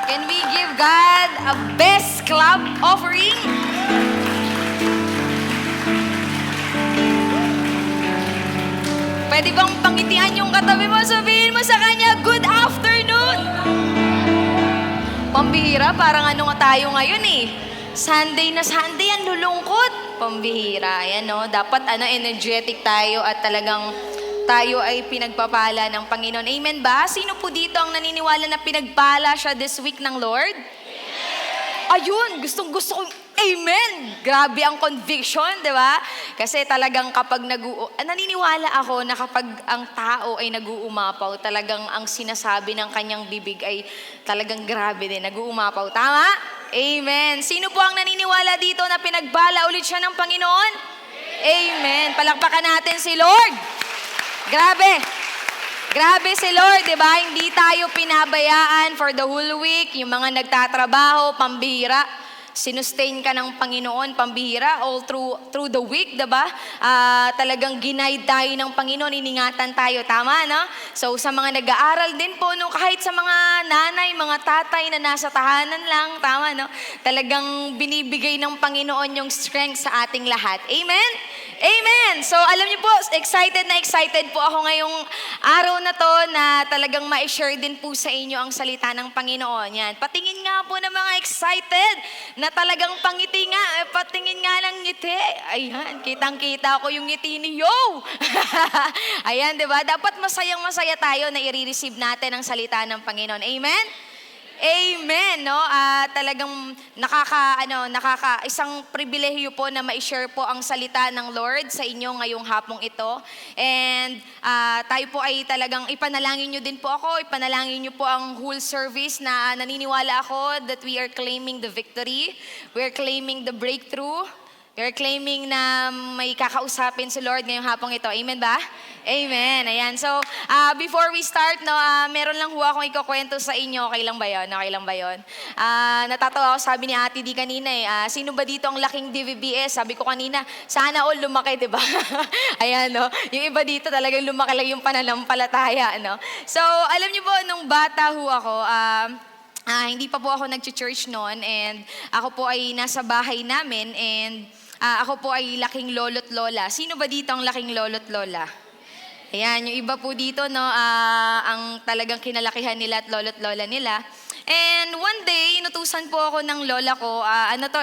Can we give God a best clap offering? Pwede bang pangitian yung katabi mo, sabihin mo sa kanya, good afternoon! Pambihira, parang ano nga tayo ngayon eh. Sunday na Sunday, ang lulungkot. Pambihira, yan no. Dapat energetic tayo at talagang tayo ay pinagpapala ng Panginoon. Amen ba? Sino po dito ang naniniwala na pinagpala siya this week ng Lord? Ayun, gustong-gusto kong amen. Grabe ang conviction, di ba? Kasi talagang kapag naniniwala ako na kapag ang tao ay nag-uumapaw, talagang ang sinasabi ng kanyang bibig ay talagang grabe din, nag-uumapaw. Tama? Amen. Sino po ang naniniwala dito na pinagbala ulit siya ng Panginoon? Amen. Palakpakan natin si Lord. Grabe. Grabe si Lord, di ba? Hindi tayo pinabayaan for the whole week. Yung mga nagtatrabaho, pambihira. Sinustain ka ng Panginoon, pambihira, all through the week, di ba? Talagang ginaid tayo ng Panginoon, iningatan tayo. Tama, no? So, sa mga nag-aaral din po, no, kahit sa mga nanay, mga tatay na nasa tahanan lang, tama, no? Talagang binibigay ng Panginoon yung strength sa ating lahat. Amen? Amen! So, alam niyo po, excited po ako ngayong araw na to na talagang ma-share din po sa inyo ang salita ng Panginoon. Yan. Patingin nga po ng mga excited na talagang pangiti nga. Patingin nga ng ngiti. Ayan, kitang-kita ko yung ngiti ni Yo. Ayan, di ba? Dapat masayang-masaya tayo na i-receive natin ang salita ng Panginoon. Amen? Amen, no? Talagang isang pribilehiyo po na ma-share po ang salita ng Lord sa inyo ngayong hapong ito. And tayo po ay talagang ipanalangin nyo din po ako, ipanalangin nyo po ang whole service na naniniwala ako that we are claiming the victory, we are claiming the breakthrough, we are claiming na may kakausapin si Lord ngayong hapong ito. Amen ba? Amen. Ayan. So, before we start, no, meron lang ho akong ikukwento sa inyo. Okay lang ba yun? Okay lang ba yun? Natatawa ako, sabi ni Ate Di kanina sino ba dito ang laking DVBS? Sabi ko kanina, sana all lumaki, di ba? Ayan, no? Yung iba dito talagang lumaki lang yung pananampalataya, no? So, alam niyo po, nung bata ho ako, hindi pa po ako nag-church noon and ako po ay nasa bahay namin and ako po ay laking lolo't lola. Sino ba dito ang laking lolo't lola? Ayan, yung iba po dito, no, ang talagang kinalakihan nila at lolo't lola nila. And one day, inutusan po ako ng lola ko,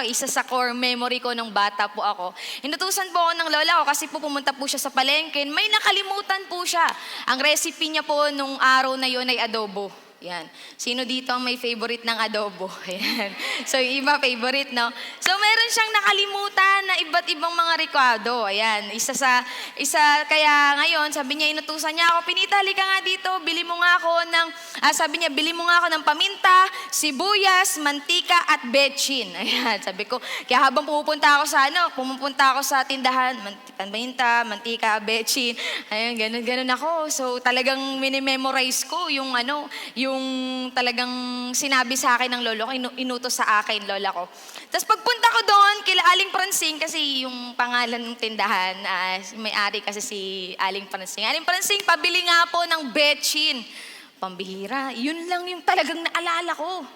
isa sa core memory ko nung bata po ako. Inutusan po ako ng lola ko kasi po pumunta po siya sa palengke. May nakalimutan po siya. Ang recipe niya po nung araw na yon ay adobo. Yan. Sino dito ang may favorite ng adobo? Yan. So, yung iba favorite, no? So, meron siyang nakalimutan na iba't ibang mga rekwado. Ayan. Kaya ngayon, sabi niya, inutusan niya ako, Pinita, halika nga dito, bili mo nga ako ng paminta, sibuyas, mantika, at betchin. Ayan. Sabi ko, kaya habang pumupunta ako sa tindahan, paminta, mantika, betchin. Ayan, ganun ako. So, talagang minimemorize ko yung talagang sinabi sa akin ng lolo ko, inutos sa akin, lola ko. Tapos pagpunta ko doon, kila Aling Pransing, kasi yung pangalan ng tindahan, may-ari kasi si Aling Pransing. Aling Pransing, pabili nga po ng betchin. Pambihira, yun lang yung talagang naalala ko.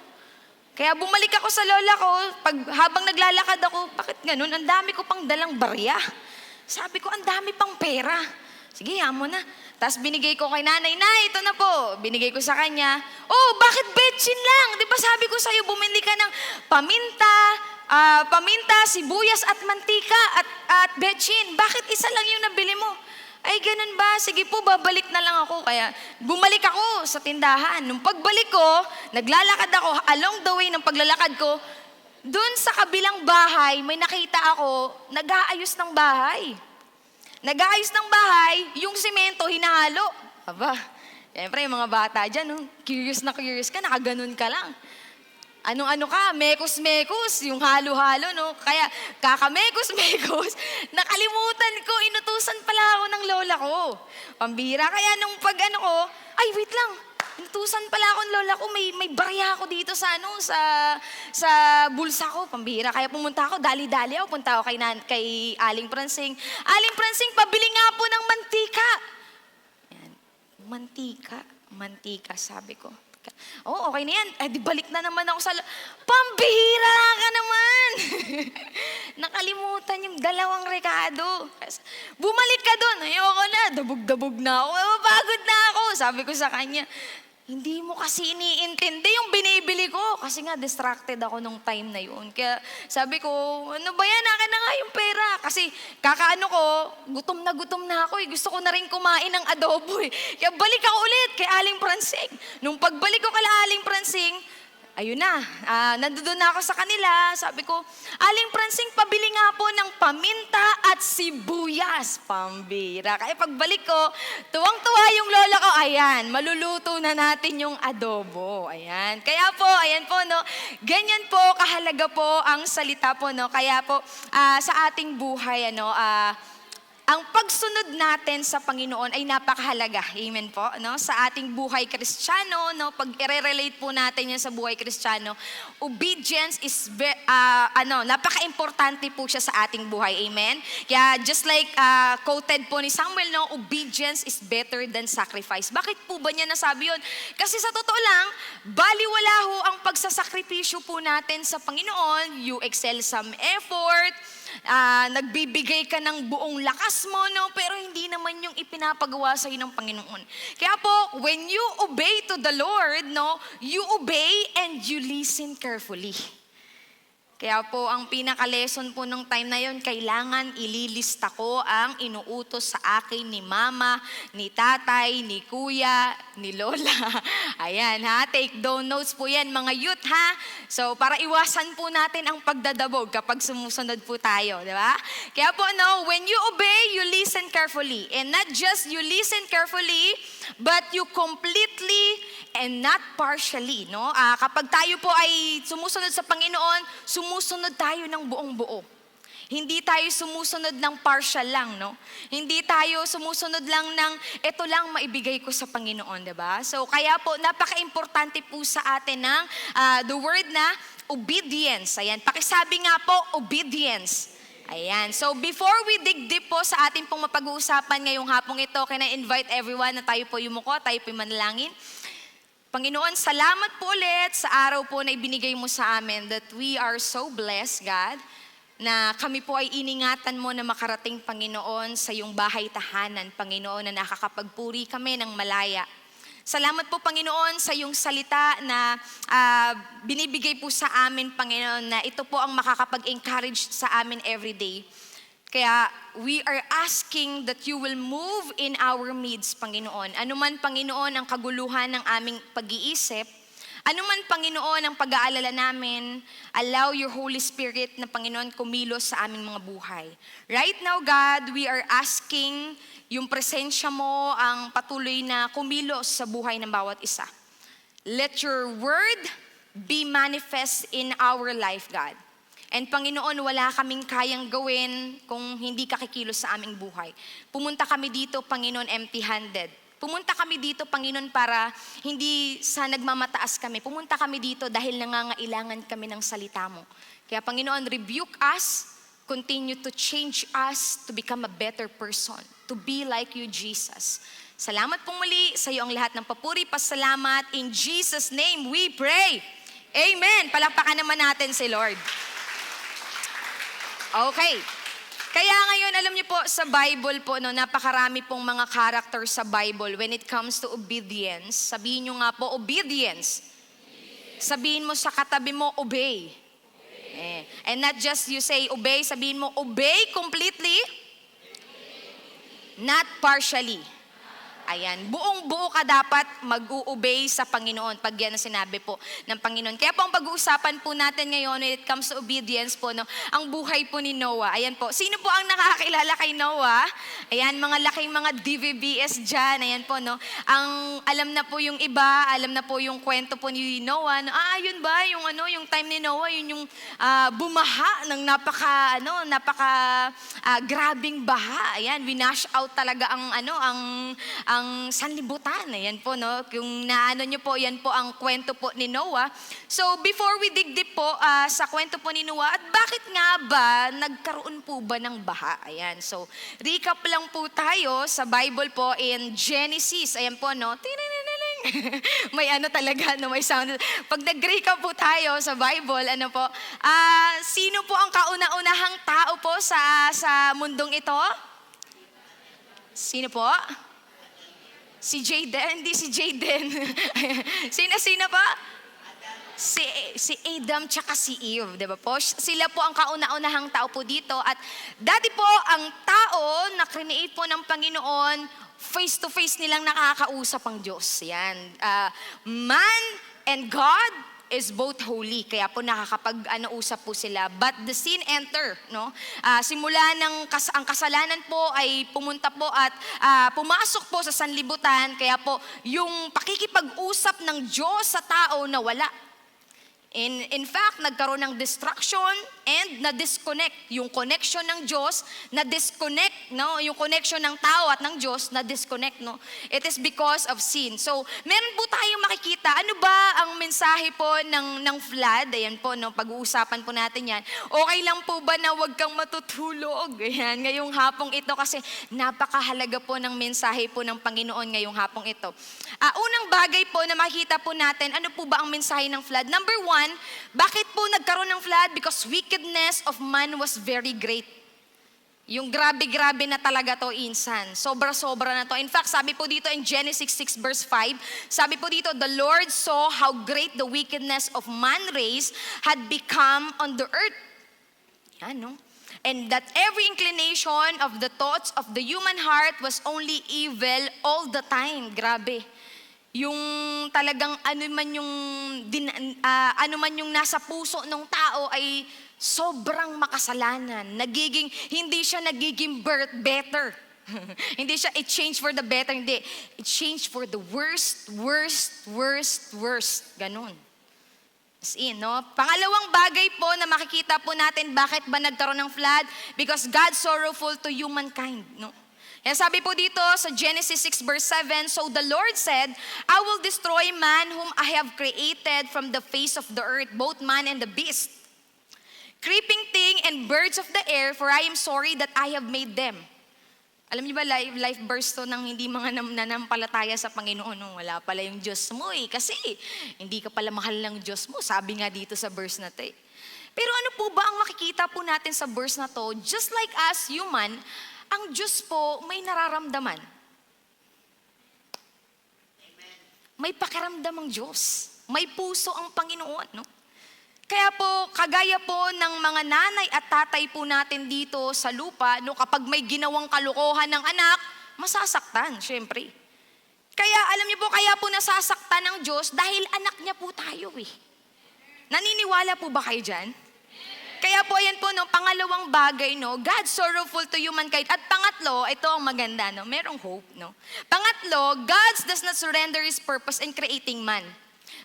Kaya bumalik ako sa lola ko, habang naglalakad ako, bakit ganun? Ang dami ko pang dalang barya. Sabi ko, ang dami pang pera. Sige, mo na. Tapos binigay ko kay nanay, ito na po. Binigay ko sa kanya, bakit betchin lang? Di ba sabi ko sa'yo, bumili ka ng paminta, sibuyas at mantika at betchin. Bakit isa lang yung nabili mo? Ay, ganun ba? Sige po, babalik na lang ako. Kaya bumalik ako sa tindahan. Nung pagbalik ko, naglalakad ako. Along the way ng paglalakad ko, doon sa kabilang bahay, may nakita ako, nag-aayos ng bahay. Nag-aayos ng bahay, yung simento hinahalo. Aba, siyempre yung mga bata dyan, no? Curious ka, nakaganon ka lang. Anong-ano ka, mekos-mekos, yung halo-halo, no? Kaya kakamekos-mekos, nakalimutan ko, inutusan pala ako ng lola ko. Pambira, kaya nung wait lang, inutusan pala ako ng lola ko, may barya ako dito sa bulsa ko, pambihira. Kaya pumunta ako, dali-dali ako, punta ako kay Aling Pransing. Aling Pransing, pabili nga po ng mantika. Yan. Mantika, sabi ko. Oh, okay na yan. Eh, di balik na naman ako sa... Pambihira ka naman! Nakalimutan yung 2 rekado. Bumalik ka doon. Ayoko na. Dabog-dabog na ako. Mapagod na ako. Sabi ko sa kanya, hindi mo kasi iniintindi yung binibili ko. Kasi nga, distracted ako nung time na yun. Kaya sabi ko, ano ba yan? Akin na nga yung pera. Kasi kakaano ko, gutom na ako eh. Gusto ko na rin kumain ng adobo eh. Kaya balik ako ulit kay Aling Pransing. Nung pagbalik ko kay Aling Pransing, ayun na, nandoon na ako sa kanila. Sabi ko, Aling Pransing, pabili nga po ng paminta at sibuyas. Pambira. Kaya pagbalik ko, tuwang-tuwa yung lola ko. Ayan, maluluto na natin yung adobo. Ayan. Kaya po, ayan po, no, ganyan po, kahalaga po ang salita po, no. Kaya po, sa ating buhay, ano, ang pagsunod natin sa Panginoon ay napakahalaga. Amen po. No? Sa ating buhay Kristiyano, no? Pag i-relate po natin yan sa buhay Kristiyano, obedience is napaka-importante po siya sa ating buhay. Amen? Kaya just like quoted po ni Samuel, no? Obedience is better than sacrifice. Bakit po ba niya nasabi yun? Kasi sa totoo lang, baliwala ho ang pagsasakripisyo po natin sa Panginoon. You excel some effort, nagbibigay ka ng buong lakas mo, no? Pero hindi naman yung ipinapagawa sa ng Panginoon. Kaya po, when you obey to the Lord, no, you obey and you listen carefully. Kaya po, ang pinaka-lesson po nung time na yon, kailangan ililista ko ang inuutos sa akin ni mama, ni tatay, ni kuya, ni lola. Ayan ha, take down notes po yan mga youth ha. So, para iwasan po natin ang pagdadabog kapag sumusunod po tayo, di ba? Kaya po, no, when you obey, you listen carefully. And not just you listen carefully, but you completely and not partially, no? Kapag tayo po ay sumusunod sa Panginoon, sumusunod tayo ng buong buo. Hindi tayo sumusunod ng partial lang, no? Hindi tayo sumusunod lang ng ito lang maibigay ko sa Panginoon, 'di ba? So kaya po napaka-importante po sa atin ng the word na obedience. Ayan, pakisabi nga po, obedience. Ayan. So before we dig deep po sa ating pong mapag-uusapan ngayong hapong ito, can I invite everyone na tayo po yumuko, tayo po manalangin. Panginoon, salamat po ulit sa araw po na ibinigay mo sa amin that we are so blessed, God, na kami po ay iningatan mo na makarating, Panginoon, sa iyong bahay tahanan, Panginoon, na nakakapagpuri kami ng malaya. Salamat po, Panginoon, sa iyong salita na binibigay po sa amin, Panginoon, na ito po ang makakapag-encourage sa amin everyday. Kaya we are asking that you will move in our midst, Panginoon. Ano man, Panginoon, ang kaguluhan ng aming pag-iisip, ano man, Panginoon, ang pag-aalala namin, allow your Holy Spirit na, Panginoon, kumilos sa aming mga buhay. Right now, God, we are asking yung presensya mo ang patuloy na kumilos sa buhay ng bawat isa. Let your word be manifest in our life, God. And Panginoon, wala kaming kayang gawin kung hindi ka kikilos sa aming buhay. Pumunta kami dito, Panginoon, empty-handed. Pumunta kami dito, Panginoon, para hindi sa nagmamataas kami. Pumunta kami dito dahil nangangailangan kami ng salita mo. Kaya Panginoon, rebuke us, continue to change us to become a better person, to be like you, Jesus. Salamat pong muli sa iyo ang lahat ng papuri, pasalamat. In Jesus' name we pray. Amen. Palakpakan naman natin si Lord. Okay. Kaya ngayon, alam niyo po, sa Bible po, no, napakarami pong mga character sa Bible when it comes to obedience. Sabihin niyo nga po, obedience. Sabihin mo sa katabi mo, obey. And not just you say obey, sabihin mo, obey completely, not partially. Ayan, buong-buo ka dapat mag-u-obey sa Panginoon pag yan ang sinabi po ng Panginoon. Kaya po ang pag-uusapan po natin ngayon when it comes to obedience po, no, ang buhay po ni Noah. Ayan po, sino po ang nakakakilala kay Noah? Ayan, mga laking mga DVBS dyan. Ayan po, no. Ang alam na po yung iba, alam na po yung kwento po ni Noah. No, yun ba, yung time ni Noah, yun yung bumaha ng napaka grabing baha. Ayan, winash out talaga ang sanlibutan. Ayan po, no? Kung naano nyo po, yan po ang kwento po ni Noah. So, before we dig deep po sa kwento po ni Noah, at bakit nga ba nagkaroon po ba ng baha? Ayan, so, recap lang po tayo sa Bible po in Genesis. Ayan po, no? May ano talaga, no, may sound. Pag nag-recap po tayo sa Bible, ano po, sino po ang kauna-unahang tao po sa mundong ito? Sino po? Si Jaden, hindi si Jaden. Sino pa? Si Adam tsaka si Eve, di ba po? Sila po ang kauna-unahang tao po dito. At dati po, ang tao na create po ng Panginoon, face-to-face nilang nakakausap ang Diyos. Yan. Man and God is both holy. Kaya po nakakapag-usap po sila. But the sin enter, no? Simula ang kasalanan po ay pumunta po at pumasok po sa sanlibutan. Kaya po yung pakikipag-usap ng Diyos sa tao nawala. In fact, nagkaroon ng distraction and na-disconnect. Yung connection ng Diyos, na-disconnect, no? Yung connection ng tao at ng Diyos, na-disconnect, no? It is because of sin. So, meron po tayong makikita. Ano ba ang mensahe po ng flood? Ayan po, no? Pag-uusapan po natin yan. Okay lang po ba na huwag kang matutulog? Ayan, ngayong hapong ito kasi napakahalaga po ng mensahe po ng Panginoon ngayong hapong ito. Unang bagay po na makikita po natin, ano po ba ang mensahe ng flood? Number one, bakit po nagkaroon ng flood? Because wickedness of man was very great. Yung grabe-grabe na talaga to, insan. Sobra-sobra na to. In fact, sabi po dito in Genesis 6 verse 5, sabi po dito, the Lord saw how great the wickedness of man race had become on the earth. Yan, no? And that every inclination of the thoughts of the human heart was only evil all the time. Grabe. Yung talagang ano man yung nasa puso ng tao ay sobrang makasalanan. Hindi siya nagiging better. Hindi siya it changed for the better, hindi. It changed for the worst. Ganon. As in, no? Pangalawang bagay po na makikita po natin bakit ba nagkaroon ng flood? Because God sorrowful to humankind, no? Yan sabi po dito sa Genesis 6 verse 7, so the Lord said, I will destroy man whom I have created from the face of the earth, both man and the beast, creeping thing and birds of the air, for I am sorry that I have made them. Alam niyo ba, life verse to ng hindi mga nanampalataya sa Panginoon. No? Wala pala yung Diyos mo kasi hindi ka pala mahal ng Diyos mo. Sabi nga dito sa verse na to. Pero ano po ba ang makikita po natin sa verse na to? Just like us human, ang Diyos po may nararamdaman. May pakiramdam ang Diyos. May puso ang Panginoon. No? Kaya po, kagaya po ng mga nanay at tatay po natin dito sa lupa, no, kapag may ginawang kalokohan ng anak, masasaktan, syempre. Kaya alam niyo po, kaya po nasasaktan ng Diyos dahil anak niya po tayo eh. Naniniwala po ba kayo dyan? Kaya po, ayan po, no, pangalawang bagay, no, God sorrowful to humankind. At pangatlo, ito ang maganda, no, merong hope, no. Pangatlo, God does not surrender His purpose in creating man.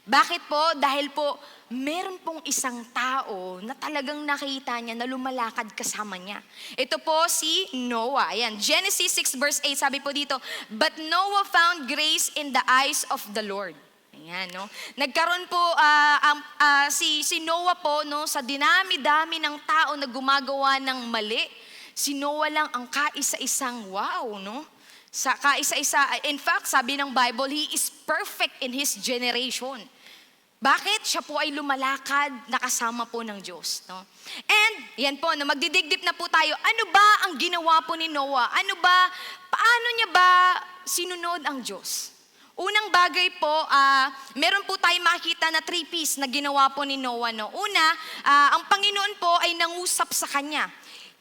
Bakit po? Dahil po, meron pong isang tao na talagang nakita niya na lumalakad kasama niya. Ito po si Noah. Ayan, Genesis 6 verse 8, sabi po dito, but Noah found grace in the eyes of the Lord. Ayan, no? Nagkaroon po si Noah po, no, sa dinami-dami ng tao na gumagawa ng mali. Si Noah lang ang kaisa-isang wow, no? Sa kaisa-isa, in fact, sabi ng Bible, he is perfect in his generation. Bakit? Siya po ay lumalakad nakasama po ng Diyos, no? And yan po, no, magdidigdip na po tayo. Ano ba ang ginawa po ni Noah? Paano niya ba sinunod ang Diyos? Unang bagay po, meron po tayong makikita na 3 P's na ginawa po ni Noah. No? Una, ang Panginoon po ay nangusap sa kanya.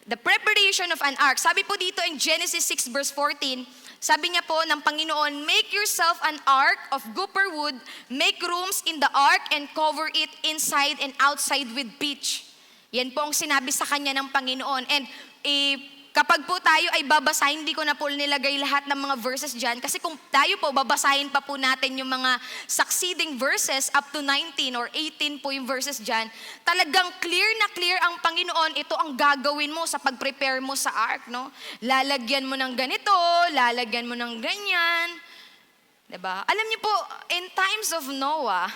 The preparation of an ark. Sabi po dito in Genesis 6 verse 14, sabi niya po ng Panginoon, make yourself an ark of gopher wood, make rooms in the ark and cover it inside and outside with pitch. Yan po ang sinabi sa kanya ng Panginoon. And kapag po tayo ay babasahin, hindi ko na po nilagay lahat ng mga verses dyan. Kasi kung tayo po, babasahin pa po natin yung mga succeeding verses up to 19 or 18 po yung verses dyan. Talagang clear na clear ang Panginoon, ito ang gagawin mo sa pag-prepare mo sa ark. No? Lalagyan mo ng ganito, lalagyan mo ng ganyan. Diba? Alam niyo po, in times of Noah,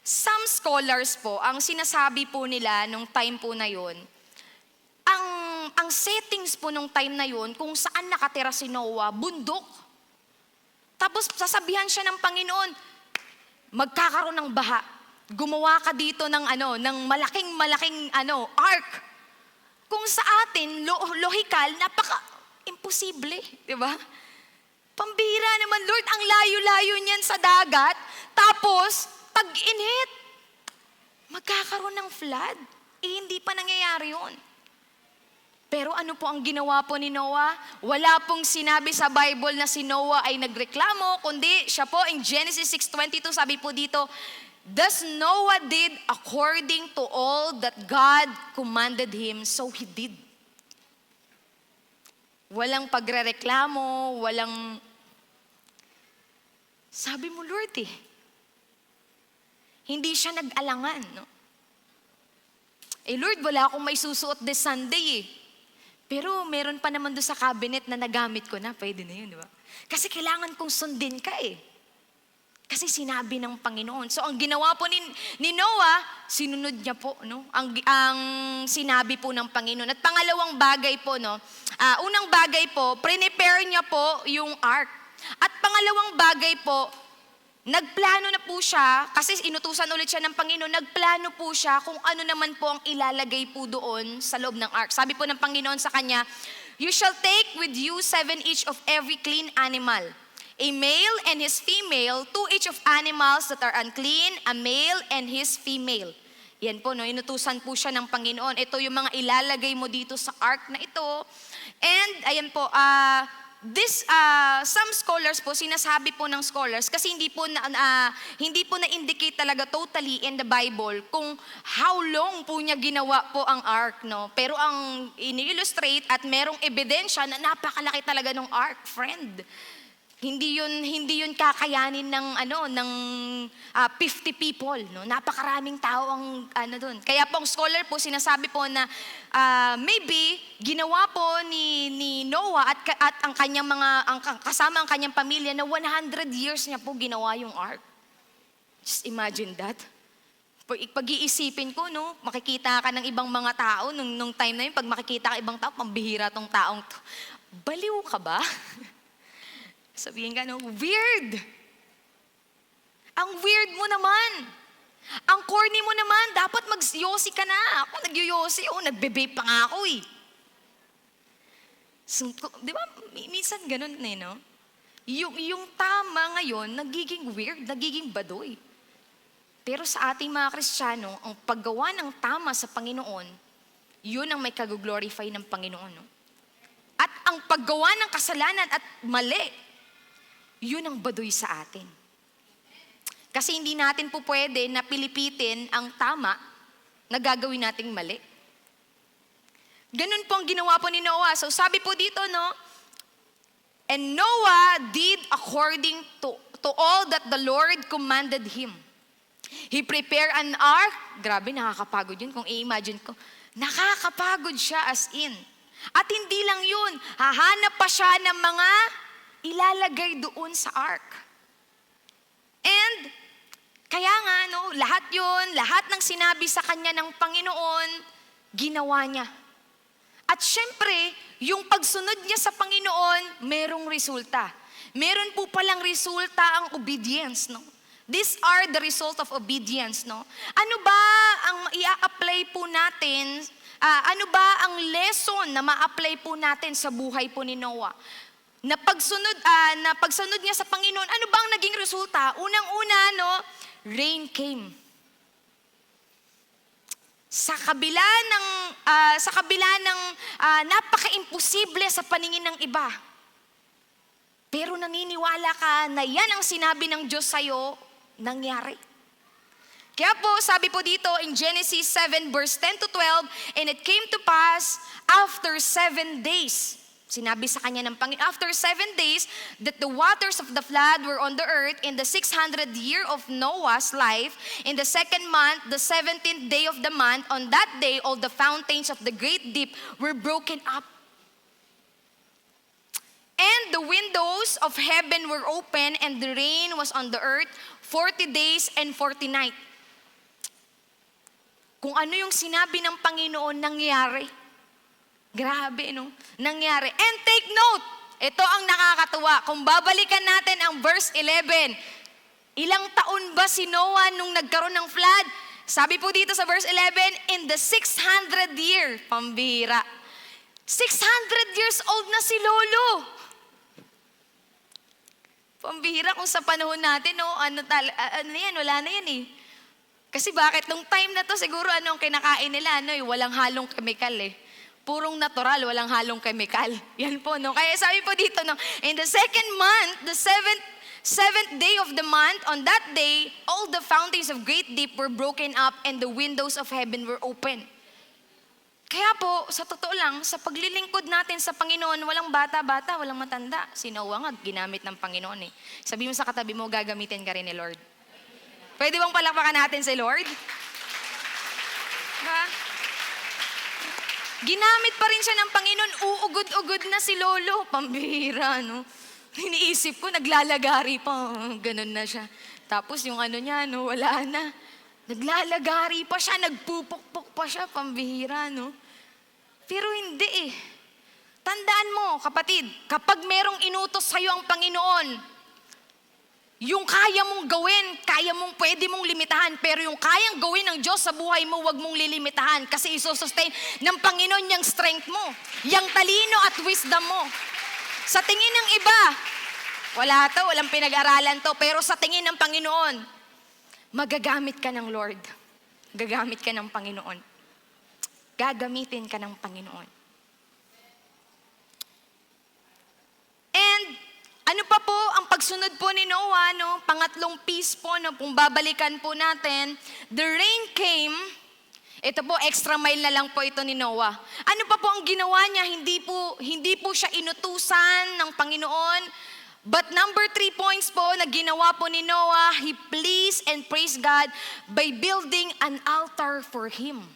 some scholars po, ang sinasabi po nila nung time po na yun, ang settings po nung time na yun, kung saan nakatira si Noah, bundok. Tapos sasabihan siya ng Panginoon, magkakaroon ng baha. Gumawa ka dito ng ng malaking ark. Kung sa atin, lohikal, imposible, di ba? Pambira naman, Lord, ang layo-layo niyan sa dagat, tapos tag-init. Magkakaroon ng flood. Hindi pa nangyayari yun. Pero ano po ang ginawa po ni Noah? Wala pong sinabi sa Bible na si Noah ay nagreklamo, kundi siya po in Genesis 6:22, sabi po dito, thus Noah did according to all that God commanded him, so he did. Walang pagrereklamo, walang... Sabi mo, Lord hindi siya nag-alangan, no? Lord, wala akong may susuot this Sunday Pero meron pa naman doon sa cabinet na nagamit ko na, pwede na yun, di ba? Kasi kailangan kong sundin ka Kasi sinabi ng Panginoon. So ang ginawa po ni Noah, sinunod niya po, no? Ang sinabi po ng Panginoon. At pangalawang bagay po, no? Unang bagay po, prepare niya po yung ark. At pangalawang bagay po, nagplano na po siya, kasi inutusan ulit siya ng Panginoon, nagplano po siya kung ano naman po ang ilalagay po doon sa loob ng ark. Sabi po ng Panginoon sa kanya, you shall take with you 7 each of every clean animal, a male and his female, 2 each of animals that are unclean, a male and his female. Yan po, no, inutusan po siya ng Panginoon. Ito yung mga ilalagay mo dito sa ark na ito. And, ayan po, some scholars po, sinasabi po ng scholars, kasi hindi po na-indicate talaga totally in the Bible kung how long po niya ginawa po ang ark, no? Pero ang ini-illustrate at merong ebidensya na napakalaki talaga ng ark, friend. Hindi yun kakayanin ng 50 people, no? Napakaraming tao ang doon. Kaya po ang scholar po sinasabi po na maybe ginawa po ni Noah at ang kanyang kasama ang kanyang pamilya na 100 years niya po ginawa yung ark. Just imagine that. Pag-iisipin ko, no, makikita ka ng ibang mga tao nung time na yun, pag makikita ka ibang tao, pambihira tong taong to. Baliw ka ba? Sabihin ka, no, weird. Ang weird mo naman. Ang corny mo naman. Dapat mag-yosi ka na. Ako nag-yosi. Nagbe-vape pa nga ako So, di ba, minsan ganun no? Yung tama ngayon, nagiging weird, nagiging badoy. Pero sa ating mga Kristiyano, ang paggawa ng tama sa Panginoon, yun ang may kag-glorify ng Panginoon. No? At ang paggawa ng kasalanan at mali, yun ang baduy sa atin. Kasi hindi natin po pwede na pilipitin ang tama na gagawin nating mali. Ganun po ang ginawa po ni Noah. So sabi po dito, no? And Noah did according to all that the Lord commanded him. He prepared an ark. Grabe, nakakapagod yun. Kung i-imagine ko, nakakapagod siya as in. At hindi lang yun, hahanap pa siya ng mga ilalagay doon sa ark. And, kaya nga, no, lahat ng sinabi sa kanya ng Panginoon, ginawa niya. At syempre, yung pagsunod niya sa Panginoon, merong resulta. Meron po palang resulta ang obedience, no? These are the result of obedience, no? Ano ba ang i-apply po natin? Ano ba ang lesson na ma-apply po natin sa buhay po ni Noah? Na pagsunod niya sa Panginoon, ano ba ang naging resulta? Unang-una, no, rain came. Sa kabila ng napaka-imposible sa paningin ng iba. Pero naniniwala ka na yan ang sinabi ng Diyos sa'yo, nangyari. Kaya po, sabi po dito in Genesis 7 verse 10 to 12, and it came to pass after 7 days, sinabi sa kanya ng Panginoon, after 7 days, that the waters of the flood were on the earth in the 600th year of Noah's life, in the 2nd month, the 17th day of the month, on that day, all the fountains of the great deep were broken up. And the windows of heaven were open, and the rain was on the earth 40 days and 40 nights. Kung ano yung sinabi ng Panginoon, nangyari. Grabe, no? Nangyari. And take note, ito ang nakakatuwa. Kung babalikan natin ang verse 11, ilang taon ba si Noah nung nagkaroon ng flood? Sabi po dito sa verse 11, in the 600 year, pambira. 600 years old na si Lolo. Pambira kung sa panahon natin, no, ano yan, wala na yan eh. Kasi bakit? Nung time na to, siguro ang kinakain nila, walang halong chemical eh. Purong natural, walang halong chemical. Yan po, no? Kaya sabi po dito, no, in the second month, the seventh day of the month, on that day, all the fountains of great deep were broken up and the windows of heaven were open. Kaya po, sa totoo lang, sa paglilingkod natin sa Panginoon, walang bata-bata, walang matanda. Si Noah nga, ginamit ng Panginoon eh. Sabi mo sa katabi mo, gagamitin ka rin ni Lord. Pwede bang palakpakan natin si Lord? Diba? Ginamit pa rin siya ng Panginoon, uugod-ugod na si Lolo. Pambihira, no? Iniisip ko, naglalagari pa. Ganun na siya. Tapos yung niya, no, wala na. Naglalagari pa siya, nagpupukpok pa siya. Pambihira, no? Pero hindi eh. Tandaan mo, kapatid, kapag merong inutos sa'yo ang Panginoon, yung kaya mong gawin, pwede mong limitahan, pero yung kayang gawin ng Diyos sa buhay mo, wag mong lilimitahan kasi isosustain ng Panginoon yung strength mo, yung talino at wisdom mo. Sa tingin ng iba, walang pinag-aralan to, pero sa tingin ng Panginoon, magagamit ka ng Lord. Gagamit ka ng Panginoon. Gagamitin ka ng Panginoon. And ano pa po ang pagsunod po ni Noah, no? Pangatlong piece po, no? Kung babalikan po natin, the rain came. Ito po, extra mile na lang po ito ni Noah. Ano pa po ang ginawa niya? Hindi po siya inutusan ng Panginoon. But number 3 points po na ginawa po ni Noah, he pleased and praised God by building an altar for Him.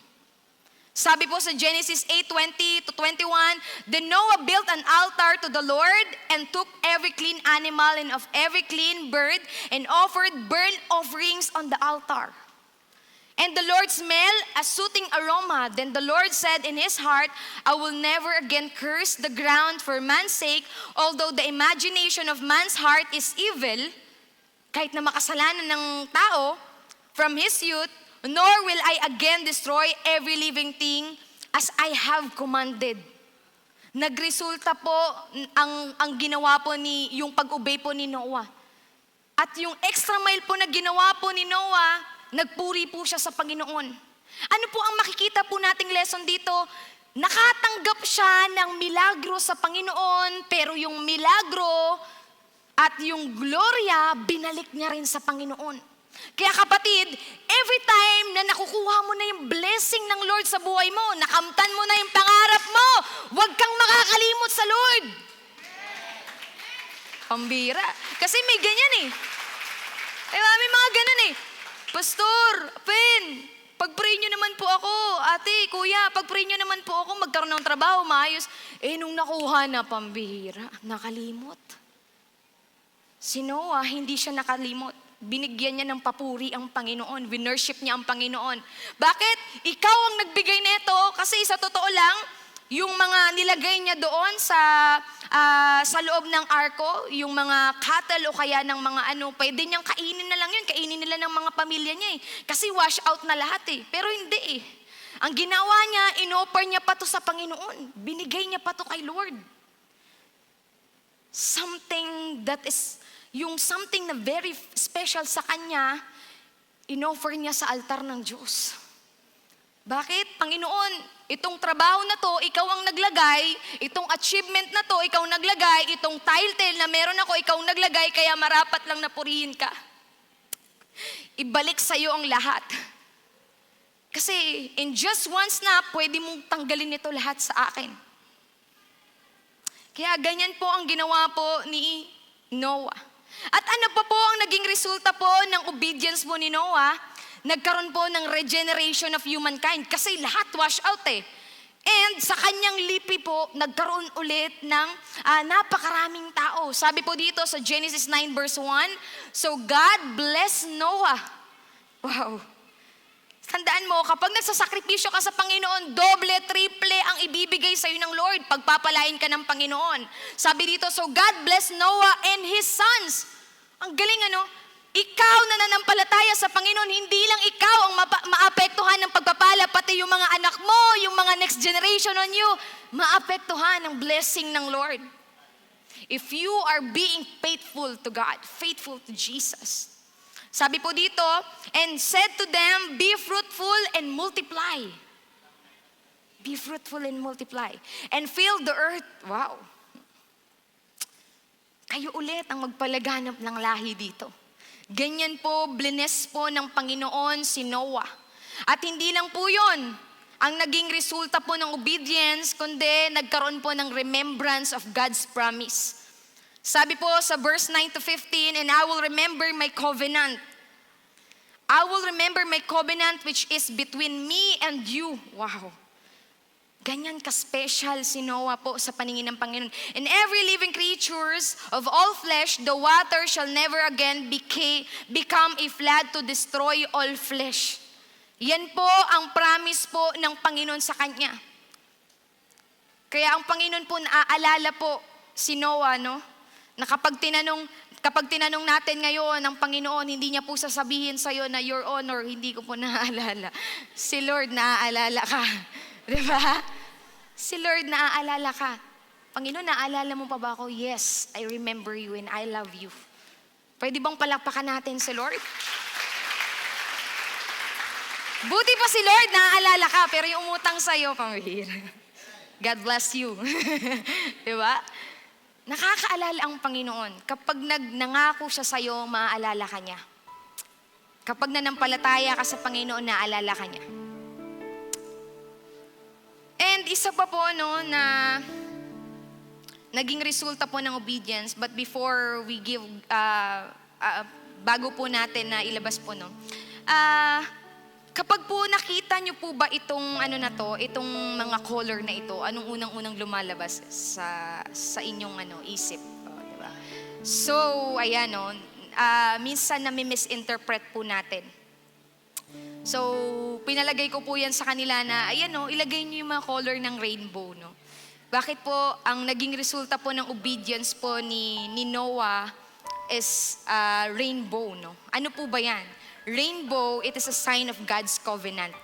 Sabi po sa Genesis 8:20 to 21, then Noah built an altar to the Lord and took every clean animal and of every clean bird and offered burnt offerings on the altar. And the Lord smelled a soothing aroma. Then the Lord said in his heart, I will never again curse the ground for man's sake, although the imagination of man's heart is evil, kahit na makasalanan ng tao, from his youth, nor will I again destroy every living thing as I have commanded. Nagresulta po ang ginawa po yung pag-obey po ni Noah. At yung extra mile po na ginawa po ni Noah, nagpuri po siya sa Panginoon. Ano po ang makikita po nating lesson dito? Nakatanggap siya ng milagro sa Panginoon, pero yung milagro at yung gloria, binalik niya rin sa Panginoon. Kaya kapatid, every time na nakukuha mo na yung blessing ng Lord sa buhay mo, nakamtan mo na yung pangarap mo, huwag kang makakalimot sa Lord. Pambira. Kasi may ganyan eh. May mga ganun eh. Pastor, Pen, pag-pray nyo naman po ako. Ate, kuya, pag-pray nyo naman po ako, magkaroon ng trabaho, maayos. Nung nakuha na, pambihira, nakalimot. Si Noah, hindi siya nakalimot. Binigyan niya ng papuri ang Panginoon. Winworship niya ang Panginoon. Bakit? Ikaw ang nagbigay nito kasi sa totoo lang, yung mga nilagay niya doon sa loob ng arko, yung mga cattle o kaya ng mga pwede niyang kainin na lang yun. Kainin nila ng mga pamilya niya eh. Kasi wash out na lahat eh. Pero hindi eh. Ang ginawa niya, inoffer niya pa to sa Panginoon. Binigay niya pa to kay Lord. Something that is yung something na very special sa kanya, inoffer niya sa altar ng Diyos. Bakit? Panginoon, itong trabaho na to, ikaw ang naglagay, itong achievement na to, ikaw naglagay, itong title na meron ako, ikaw naglagay, kaya marapat lang na purihin ka. Ibalik sa iyo ang lahat. Kasi in just one snap, pwede mong tanggalin ito lahat sa akin. Kaya ganyan po ang ginawa po ni Noah. At ano pa po ang naging resulta po ng obedience mo ni Noah? Nagkaroon po ng regeneration of humankind kasi lahat wash out eh. And sa kanyang lipi po, nagkaroon ulit ng napakaraming tao. Sabi po dito sa Genesis 9 verse 1, so God blessed Noah. Wow. Tandaan mo, kapag nagsasakripisyo ka sa Panginoon, doble, triple ang ibibigay sa'yo ng Lord. Pagpapalain ka ng Panginoon. Sabi dito, so God blessed Noah and his sons. Ang galing ano? Ikaw na nanampalataya sa Panginoon, hindi lang ikaw ang maapektuhan ng pagpapala, pati yung mga anak mo, yung mga next generation on you, maapektuhan ng blessing ng Lord. If you are being faithful to God, faithful to Jesus. Sabi po dito, and said to them, be fruitful and multiply. Be fruitful and multiply. And fill the earth. Wow. Kayo ulit ang magpalaganap ng lahi dito. Ganyan po, blines po ng Panginoon si Noah. At hindi lang po yun ang naging resulta po ng obedience, kundi nagkaroon po ng remembrance of God's promise. Sabi po sa verse 9 to 15, and I will remember my covenant. I will remember my covenant which is between me and you. Wow. Ganyan ka-special si Noah po sa paningin ng Panginoon. And every living creatures of all flesh, the water shall never again become a flood to destroy all flesh. Yan po ang promise po ng Panginoon sa kanya. Kaya ang Panginoon po naaalala po si Noah, no? Na kapag tinanong natin ngayon ng Panginoon, hindi niya po sasabihin sa'yo na Your Honor, hindi ko po naaalala. Si Lord naaalala ka. Di ba? Si Lord naaalala ka. Panginoon, naaalala mo pa ba ako? Yes, I remember you and I love you. Pwede bang palakpakan natin si Lord? Buti pa si Lord, naaalala ka, pero yung umutang sa'yo, pamihira. God bless you. Di ba? Nakakaalala ang Panginoon. Kapag nangako siya sa'yo, maaalala ka niya. Kapag nanampalataya ka sa Panginoon, naaalala ka niya. And isa pa po, no, na naging resulta po ng obedience, but before we give, bago po natin na ilabas po, no, kapag po nakita niyo po ba itong itong mga color na ito, anong unang-unang lumalabas sa inyong isip, di ba? So, ayan minsan nami-misinterpret po natin. So, pinalagay ko po yan sa kanila na ayan ilagay niyo yung mga color ng rainbow, no. Bakit po ang naging resulta po ng obedience po ni Noah is rainbow, no? Ano po ba yan? Rainbow, it is a sign of God's covenant.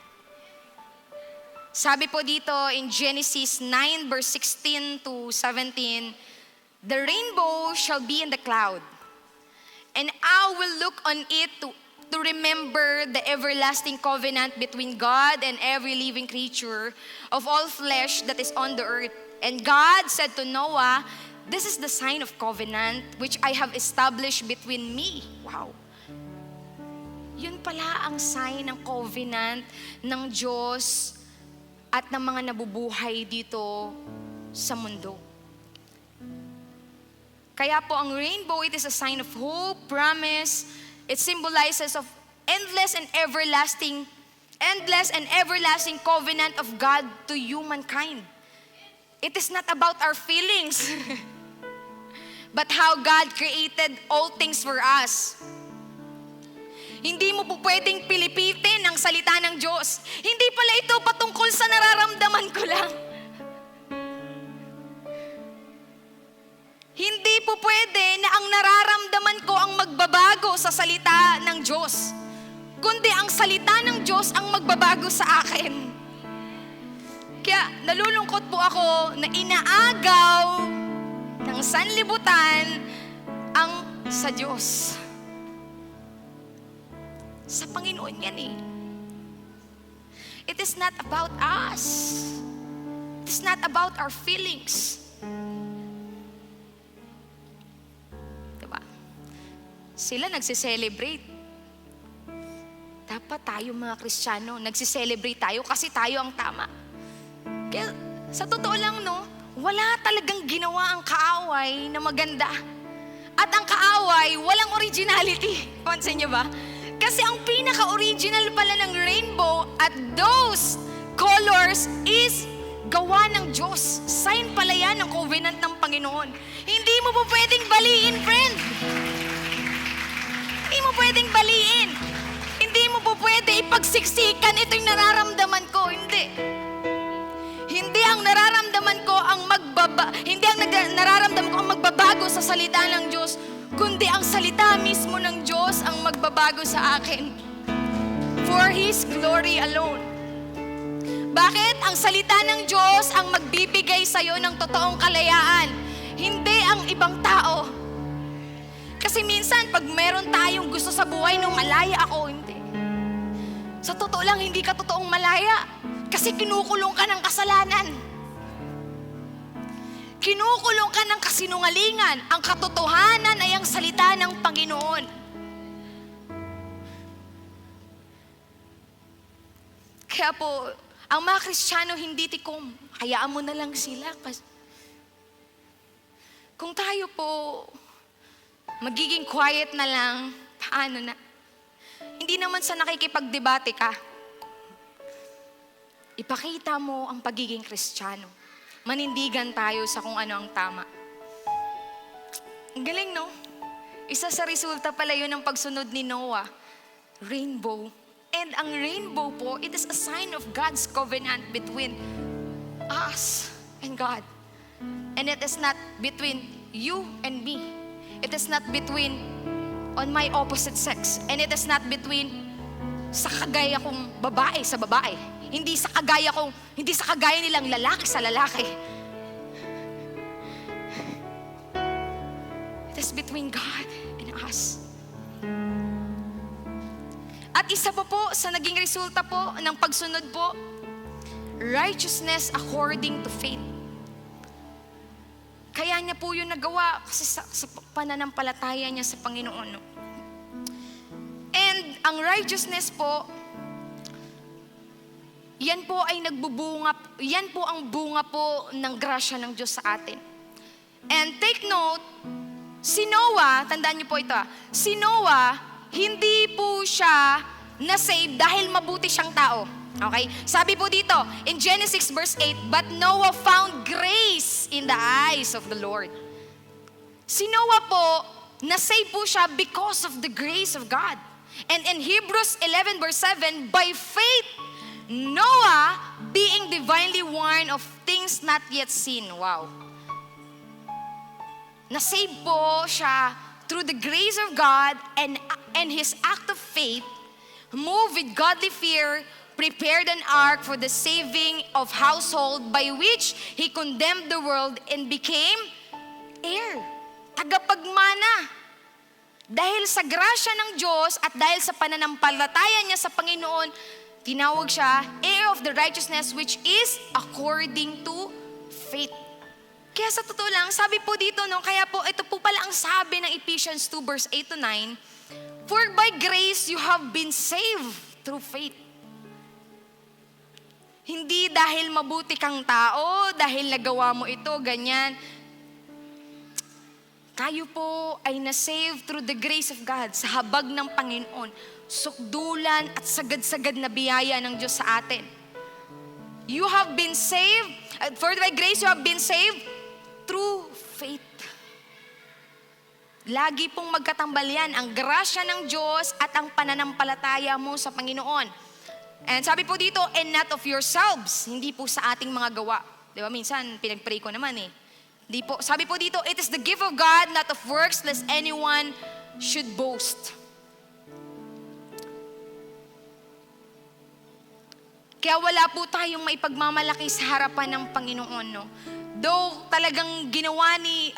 Sabi po dito in Genesis 9 verse 16 to 17, the rainbow shall be in the cloud, and I will look on it to remember the everlasting covenant between God and every living creature of all flesh that is on the earth. And God said to Noah, this is the sign of covenant which I have established between me. Wow. Yun pala ang sign ng covenant ng Diyos at ng mga nabubuhay dito sa mundo. Kaya po ang rainbow, it is a sign of hope, promise. It symbolizes of endless and everlasting covenant of God to humankind. It is not about our feelings, but how God created all things for us. Hindi mo po pwedeng pilipitin ang salita ng Diyos. Hindi pala ito patungkol sa nararamdaman ko lang. Hindi po pwede na ang nararamdaman ko ang magbabago sa salita ng Diyos, kundi ang salita ng Diyos ang magbabago sa akin. Kaya nalulungkot po ako na inaagaw ng sanlibutan ang sa Diyos. Sa Panginoon yan eh. It is not about us. It is not about our feelings. Diba? Sila nagsiselebrate. Dapat tayo mga Kristiyano, nagsiselebrate tayo kasi tayo ang tama. Kaya sa totoo lang, no, wala talagang ginawa ang kaaway na maganda. At ang kaaway, walang originality. Pansin niyo ba? Kasi ang pinaka-original pala ng rainbow at those colors is gawa ng Diyos. Sign pala yan ng covenant ng Panginoon. Hindi mo po pwedeng baliin, friend. Hindi mo pwedeng baliin. Hindi mo po pwede ipagsiksikan ito magbabago sa salita ng Diyos, kundi ang salita mismo ng Diyos ang magbabago sa akin. For His glory alone. Bakit? Ang salita ng Diyos ang magbibigay sa'yo ng totoong kalayaan, hindi ang ibang tao. Kasi minsan, pag meron tayong gusto sa buhay nung malaya ako, hindi. Sa totoo lang, hindi ka totoong malaya. Kasi kinukulong ka ng kasalanan. Kinukulong ka ng kasinungalingan. Ang katotohanan ay ang salita ng Panginoon. Kaya po, ang mga Kristiyano hindi tikom. Hayaan mo na lang sila. Kung tayo po magiging quiet na lang, paano na? Hindi naman sa nakikipagdebate ka. Ipakita mo ang pagiging Kristiyano. Manindigan tayo sa kung ano ang tama. Ang galing, no? Isa sa resulta pala yun ng pagsunod ni Noah. Rainbow. And ang rainbow po, it is a sign of God's covenant between us and God. And it is not between you and me. It is not between on my opposite sex. And it is not between sa kagaya kong babae sa babae. Hindi sa kagaya nilang lalaki sa lalaki. It is between God and us. At isa pa po sa naging resulta po ng pagsunod po, righteousness according to faith. Kaya niya po yun nagawa kasi sa pananampalataya niya sa Panginoon. No? And ang righteousness po, yan po ang bunga po ng grasya ng Diyos sa atin. And take note, si Noah, tandaan niyo po ito, si Noah, hindi po siya na-save dahil mabuti siyang tao. Okay? Sabi po dito, in Genesis verse 8, but Noah found grace in the eyes of the Lord. Si Noah po, na-save po siya because of the grace of God. And in Hebrews 11 verse 7, by faith, Noah, being divinely warned of things not yet seen. Wow. Na-save po siya through the grace of God and his act of faith, moved with godly fear, prepared an ark for the saving of household by which he condemned the world and became heir. Tagapagmana. Dahil sa grasya ng Diyos at dahil sa pananampalataya niya sa Panginoon, tinawag siya heir of the righteousness which is according to faith. Kaya sa totoo lang, sabi po dito, no, kaya po, ito po pala ang sabi ng Ephesians 2 verse 8 to 9, for by grace you have been saved through faith. Hindi dahil mabuti kang tao, dahil nagawa mo ito, ganyan. Tayo po ay na-save through the grace of God, sa habag ng Panginoon, sukdulan at sagad-sagad na biyaya ng Diyos sa atin. You have been saved, for by grace you have been saved, through faith. Lagi pong magkatambal yan, ang grasya ng Diyos at ang pananampalataya mo sa Panginoon. And sabi po dito, and not of yourselves, hindi po sa ating mga gawa. Di ba, minsan pinag-pray ko naman eh. Hindi po, sabi po dito, it is the gift of God, not of works, lest anyone should boast. Kaya wala po tayong maipagmamalaki sa harapan ng Panginoon, no? Though talagang ginawa ni,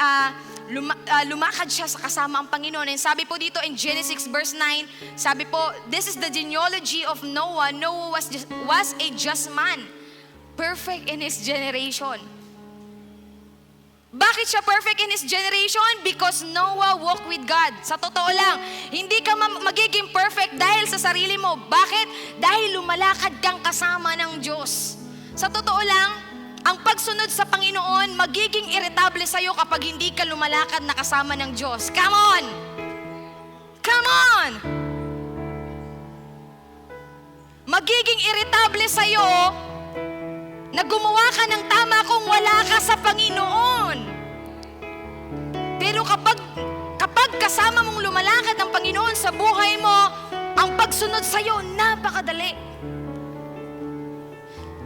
lumakad siya sa kasama ang Panginoon. And sabi po dito in Genesis verse 9, sabi po, this is the genealogy of Noah. Noah was a just man, perfect in his generation. Bakit siya perfect in his generation? Because Noah walked with God. Sa totoo lang, hindi ka magiging perfect dahil sa sarili mo. Bakit? Dahil lumalakad kang kasama ng Diyos. Sa totoo lang, ang pagsunod sa Panginoon, magiging irritable sa'yo kapag hindi ka lumalakad na kasama ng Diyos. Come on! Come on! Magiging irritable sa'yo na gumawa ka ng tama kung wala ka sa Panginoon. Pero kapag kasama mong lumalakad ng Panginoon sa buhay mo, ang pagsunod sa'yo, napakadali.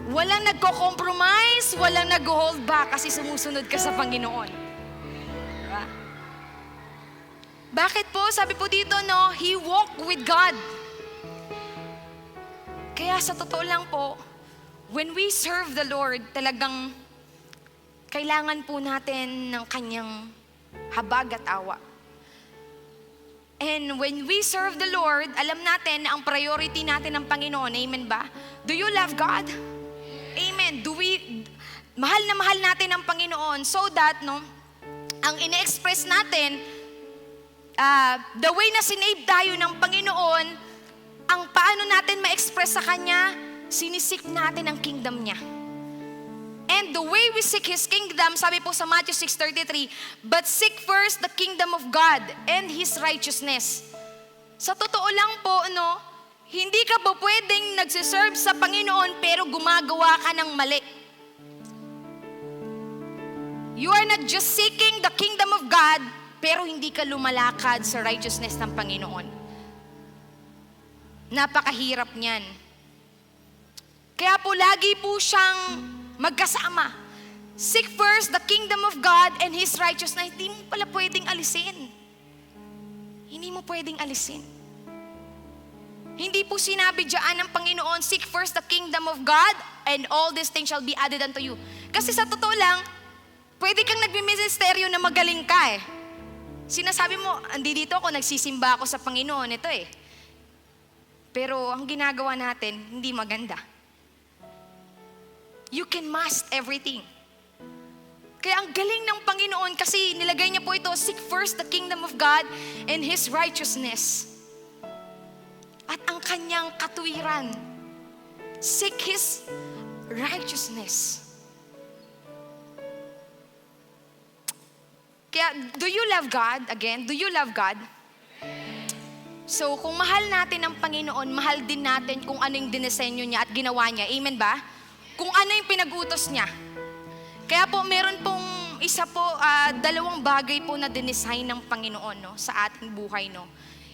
Walang nagko-compromise, walang nag-hold back kasi sumusunod ka sa Panginoon. Diba? Bakit po? Sabi po dito, no, he walked with God. Kaya sa totoo lang po, when we serve the Lord, talagang kailangan po natin ng kanyang habag at awa. And when we serve the Lord, alam natin na ang priority natin ng Panginoon. Amen ba? Do you love God? Amen. Mahal na mahal natin ang Panginoon so that, no, ang ine-express natin, the way na sinave tayo ng Panginoon, ang paano natin ma-express sa Kanya, sinisik natin ang kingdom niya. And the way we seek His kingdom, sabi po sa Matthew 6:33, but seek first the kingdom of God and His righteousness. Sa totoo lang po, no, hindi ka po pwedeng nagsiserve sa Panginoon pero gumagawa ka ng mali. You are not just seeking the kingdom of God, pero hindi ka lumalakad sa righteousness ng Panginoon. Napakahirap niyan. Kaya po lagi po siyang magkasama. Seek first the kingdom of God and His righteousness. Hindi mo pala pwedeng alisin. Hindi mo pwedeng alisin. Hindi po sinabi diyan ng Panginoon, seek first the kingdom of God and all these things shall be added unto you. Kasi sa totoo lang, pwede kang nagmiministeryo na magaling ka eh. Sinasabi mo, andi dito ako, nagsisimba ako sa Panginoon, ito eh. Pero ang ginagawa natin, hindi maganda. You can master everything. Kaya ang galing ng Panginoon kasi nilagay niya po ito, seek first the kingdom of God and His righteousness. At ang kanyang katuwiran. Seek His righteousness. Kaya, do you love God? Again, do you love God? So, kung mahal natin ang Panginoon, mahal din natin kung ano yung dinesenyo niya at ginawa niya. Amen ba? Kung ano yung pinag-utos niya. Kaya po, meron pong dalawang bagay po na dinesign ng Panginoon, no, sa ating buhay. No.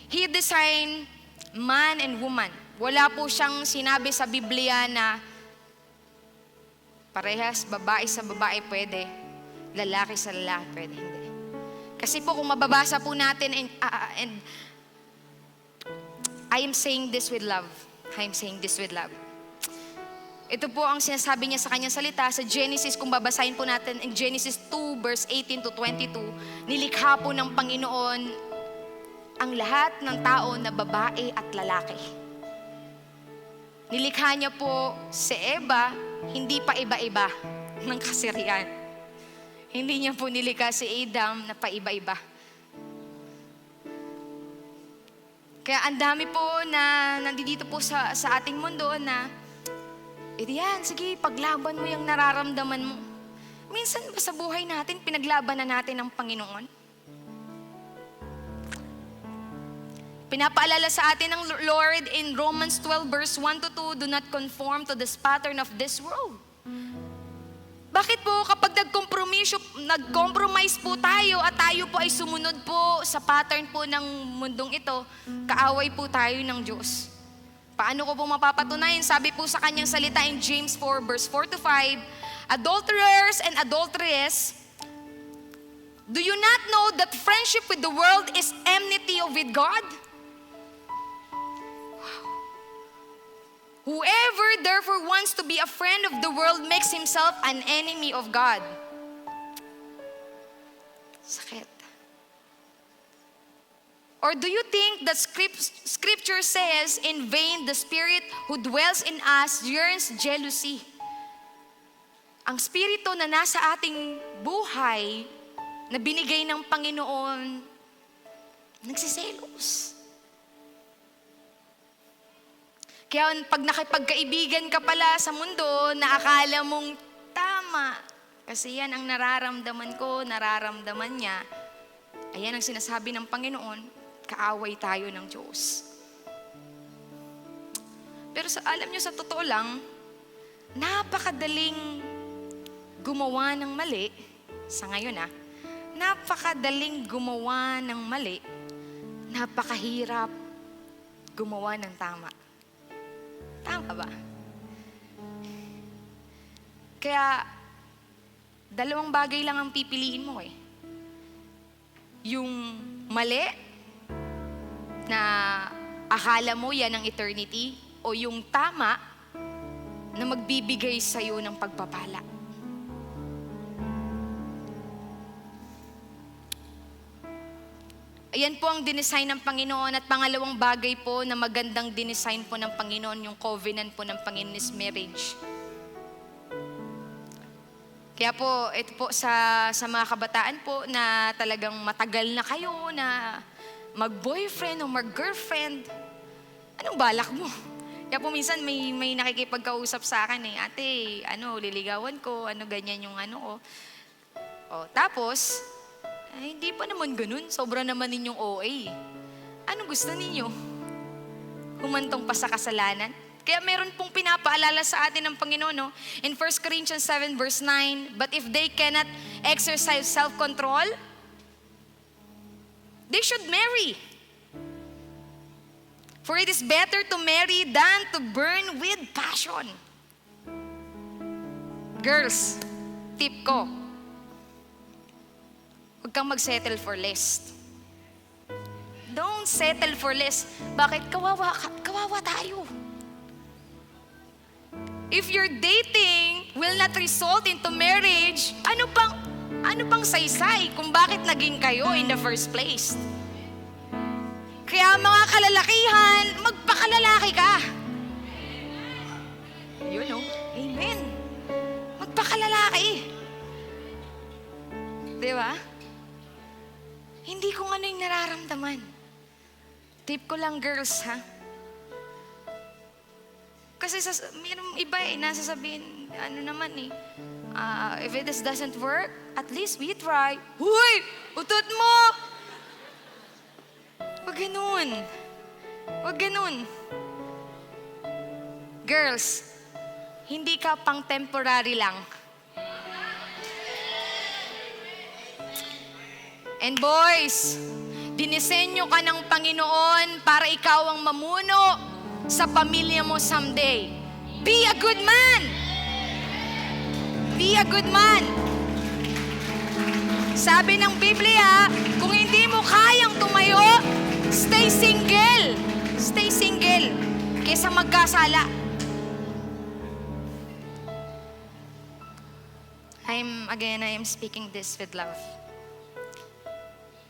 He designed man and woman. Wala po siyang sinabi sa Biblia na parehas, babae sa babae pwede, lalaki sa lalaki pwede. Hindi. Kasi po kung mababasa po natin, and I am saying this with love. I am saying this with love. Ito po ang sinasabi niya sa kanyang salita sa Genesis, kung babasahin po natin in Genesis 2 verse 18 to 22, nilikha po ng Panginoon ang lahat ng tao na babae at lalaki. Nilikha niya po si Eva, hindi pa iba-iba ng kasirian. Hindi niya po nilikha si Adam na paiba-iba. Kaya ang dami po na nandito po sa ating mundo na yan, sige, paglaban mo yung nararamdaman mo. Minsan ba sa buhay natin, pinaglaban na natin ang Panginoon? Pinapaalala sa atin ng Lord in Romans 12 verse 1 to 2, do not conform to this pattern of this world. Bakit po kapag nag-compromise po tayo at tayo po ay sumunod po sa pattern po ng mundong ito, kaaway po tayo ng Diyos. Paano ko po mapapatunayan? Sabi po sa kanyang salita in James 4 verse 4 to 5, adulterers and adulteress, do you not know that friendship with the world is enmity with God? Whoever therefore wants to be a friend of the world makes himself an enemy of God. Sakit. Or do you think that scripture says, in vain the Spirit who dwells in us yearns jealousy? Ang Spirito na nasa ating buhay, na binigay ng Panginoon, nagsiselos. Kaya pag nakipagkaibigan ka pala sa mundo, na akala mong tama, kasi yan ang nararamdaman ko, nararamdaman niya, ayan ang sinasabi ng Panginoon, kaaway tayo ng Diyos. Pero alam nyo, sa totoo lang, napakadaling gumawa ng mali, sa ngayon napakadaling gumawa ng mali, napakahirap gumawa ng tama. Tama ba? Kaya, dalawang bagay lang ang pipiliin mo eh. Yung mali na akala mo yan ang eternity o yung tama na magbibigay sa'yo ng pagpapala. Ayan po ang dinesign ng Panginoon, at pangalawang bagay po na magandang dinesign po ng Panginoon, yung covenant po ng Panginoon is marriage. Kaya po, ito po sa mga kabataan po na talagang matagal na kayo na mag-boyfriend o mag-girlfriend, anong balak mo? Kaya po minsan may nakikipagkausap sa akin ate, liligawan ko, ganyan yung ko. O, tapos, hindi pa naman ganun. Sobra naman ninyong OA. Ano gusto ninyo? Humantong pa sa kasalanan? Kaya meron pong pinapaalala sa atin ng Panginoon, no? In 1 Corinthians 7 verse 9, but if they cannot exercise self-control, they should marry. For it is better to marry than to burn with passion. Girls, tip ko, huwag kang mag-settle for less. Don't settle for less. Bakit? Kawawa tayo. If your dating will not result into marriage, ano pang saysay kung bakit naging kayo in the first place? Kaya mga kalalakihan, magpakalalaki ka. Yun, amen. Magpakalalaki. Di ba? Hindi ko ano yung nararamdaman. Tip ko lang, girls, ha? Kasi mayroong iba nasasabihin, if it doesn't work, at least we try. Huy! Utot mo! Wag ganun. Wag ganun. Girls, hindi ka pang temporary lang. And boys, dinisenyo ka ng Panginoon para ikaw ang mamuno sa pamilya mo someday. Be a good man! Be a good man! Sabi ng Biblia, kung hindi mo kayang tumayo, stay single. Stay single kaysa magkasala. I am speaking this with love.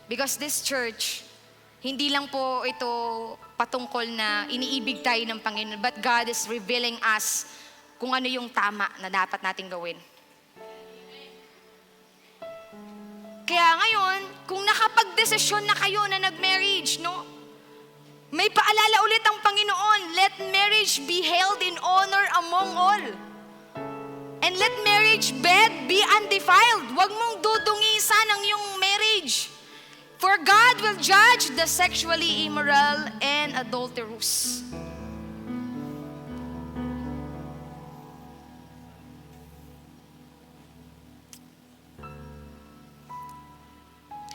Because this church, hindi lang po ito patungkol na iniibig tayo ng Panginoon, but God is revealing us kung ano yung tama na dapat nating gawin. Kaya ngayon, kung nakapag-desisyon na kayo na nag-marriage, no? May paalala ulit ang Panginoon, let marriage be held in honor among all. And let marriage bed be undefiled. Huwag mong dudungisan ang iyong marriage. For God will judge the sexually immoral and adulterous.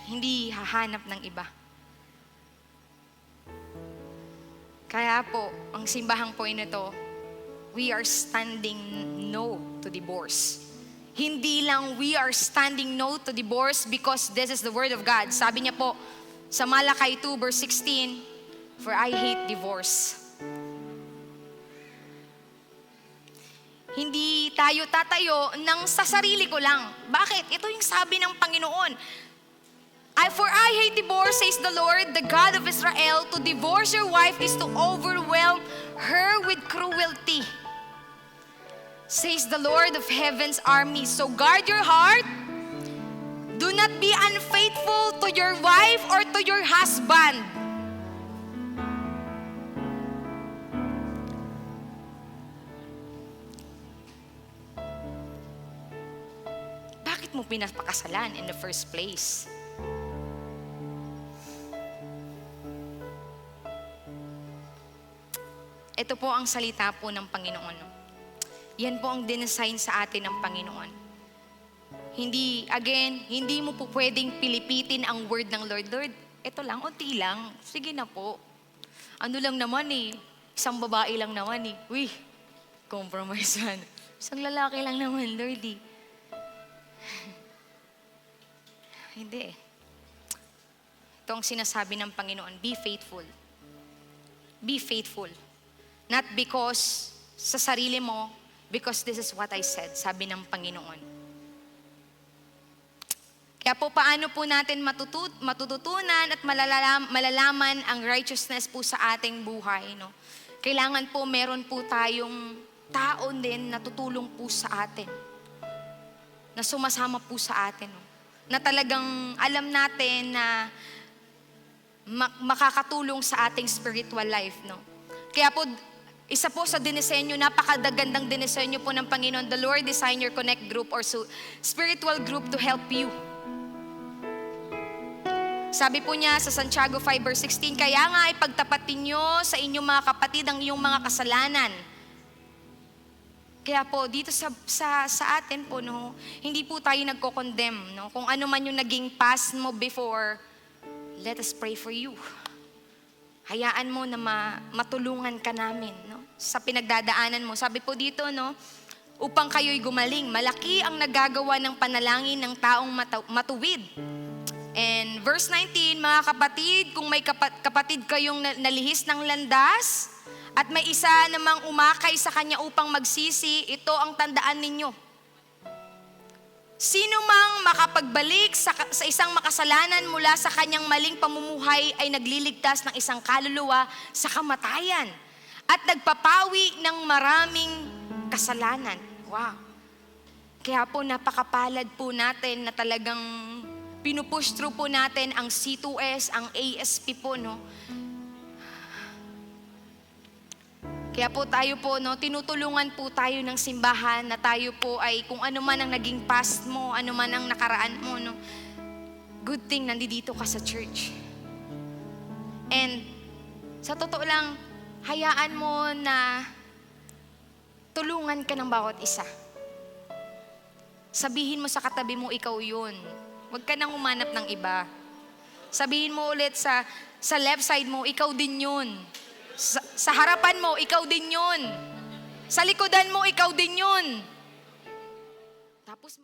Hindi hahanap ng iba. Kaya po, ang simbahang po ito, we are standing no to divorce. Hindi lang we are standing no to divorce because this is the word of God. Sabi niya po sa Malakay 2 verse 16, for I hate divorce. Hindi tayo tatayo ng sa sarili ko lang. Bakit? Ito yung sabi ng Panginoon. For I hate divorce, says the Lord, the God of Israel. To divorce your wife is to overwhelm her with cruelty, says the Lord of heaven's army. So guard your heart. Do not be unfaithful to your wife or to your husband. Bakit mo pinapakasalan in the first place? Ito po ang salita po ng Panginoon. Yan po ang dinesign sa atin ng Panginoon. Hindi mo po pwedeng pilipitin ang word ng Lord. Lord, ito lang, unti lang. Sige na po. Ano lang naman isang babae lang naman Uy, compromise yan. Isang lalaki lang naman, Lord Hindi Ito ang sinasabi ng Panginoon, be faithful. be faithful. Not because sa sarili mo, because this is what I said, sabi ng Panginoon. Kaya po paano po natin matututunan at malalaman ang righteousness po sa ating buhay, no? Kailangan po meron po tayong tao din na tutulong po sa atin. Na sumasama po sa atin, no? Na talagang alam natin na makakatulong sa ating spiritual life, no? Kaya po, isa po sa dinisenyo, napakagandang dinisenyo po ng Panginoon, the Lord Design Your Connect group or spiritual group to help you. Sabi po niya sa Santiago 5 verse 16, kaya nga ipagtapatin nyo sa inyong mga kapatid ang iyong mga kasalanan. Kaya po, dito sa atin po, no, hindi po tayo nagko-condemn, no? Kung ano man yung naging past mo before, let us pray for you. Hayaan mo na matulungan ka namin, no? Sa pinagdadaanan mo. Sabi po dito, no, upang kayo'y gumaling. Malaki ang nagagawa ng panalangin ng taong matuwid. And verse 19, mga kapatid, kung may kapatid kayong nalihis ng landas, at may isa namang umakay sa kanya upang magsisi, ito ang tandaan ninyo. Sino mang makapagbalik sa isang makasalanan mula sa kanyang maling pamumuhay ay nagliligtas ng isang kaluluwa sa kamatayan at nagpapawi ng maraming kasalanan. Wow. Kaya po napakapalad po natin na talagang pinupush through po natin ang C2S, ang ASP po, no? Kaya po tayo po, no, tinutulungan po tayo ng simbahan na tayo po ay kung ano man ang naging past mo, ano man ang nakaraan mo, no, good thing nandito ka sa church. And sa totoo lang, hayaan mo na tulungan ka ng bawat isa. Sabihin mo sa katabi mo, ikaw yun. Huwag ka nang umanap ng iba. Sabihin mo ulit sa left side mo, ikaw din yun. Sa harapan mo, ikaw din yun. Sa likodan mo, ikaw din yun. Tapos